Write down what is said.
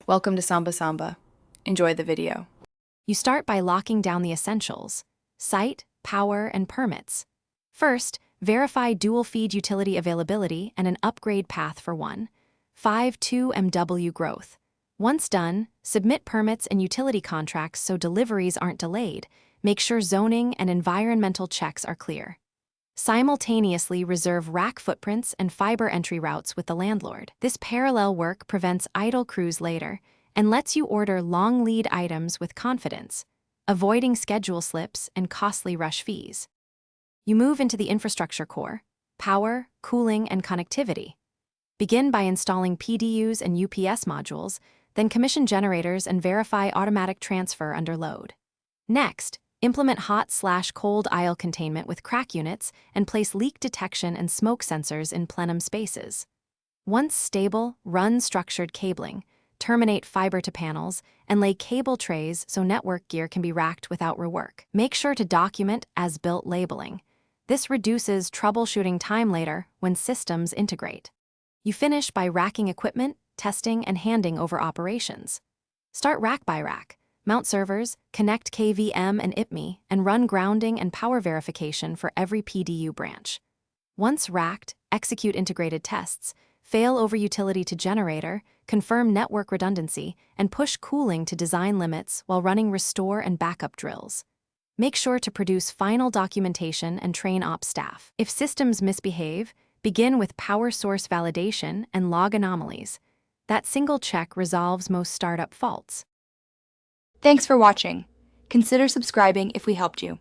Welcome to Samba Samba. Enjoy the video. You start by locking down the essentials: site, power, and permits. First, verify dual feed utility availability and an upgrade path for 1.52 MW growth. Once done, submit permits and utility contracts so deliveries aren't delayed. Make sure zoning and environmental checks are clear. Simultaneously reserve rack footprints and fiber entry routes with the landlord. This parallel work prevents idle crews later and lets you order long lead items with confidence, avoiding schedule slips and costly rush fees. You move into the infrastructure core: power, cooling, and connectivity. Begin by installing PDUs and UPS modules, then commission generators and verify automatic transfer under load. Next, implement hot/cold aisle containment with crack units and place leak detection and smoke sensors in plenum spaces. Once stable, run structured cabling, terminate fiber to panels, and lay cable trays so network gear can be racked without rework. Make sure to document as-built labeling. This reduces troubleshooting time later when systems integrate. You finish by racking equipment, testing, and handing over operations. Start rack by rack. Mount servers, connect KVM and IPMI, and run grounding and power verification for every PDU branch. Once racked, execute integrated tests, fail over utility to generator, confirm network redundancy, and push cooling to design limits while running restore and backup drills. Make sure to produce final documentation and train ops staff. If systems misbehave, begin with power source validation and log anomalies. That single check resolves most startup faults. Thanks for watching. Consider subscribing if we helped you.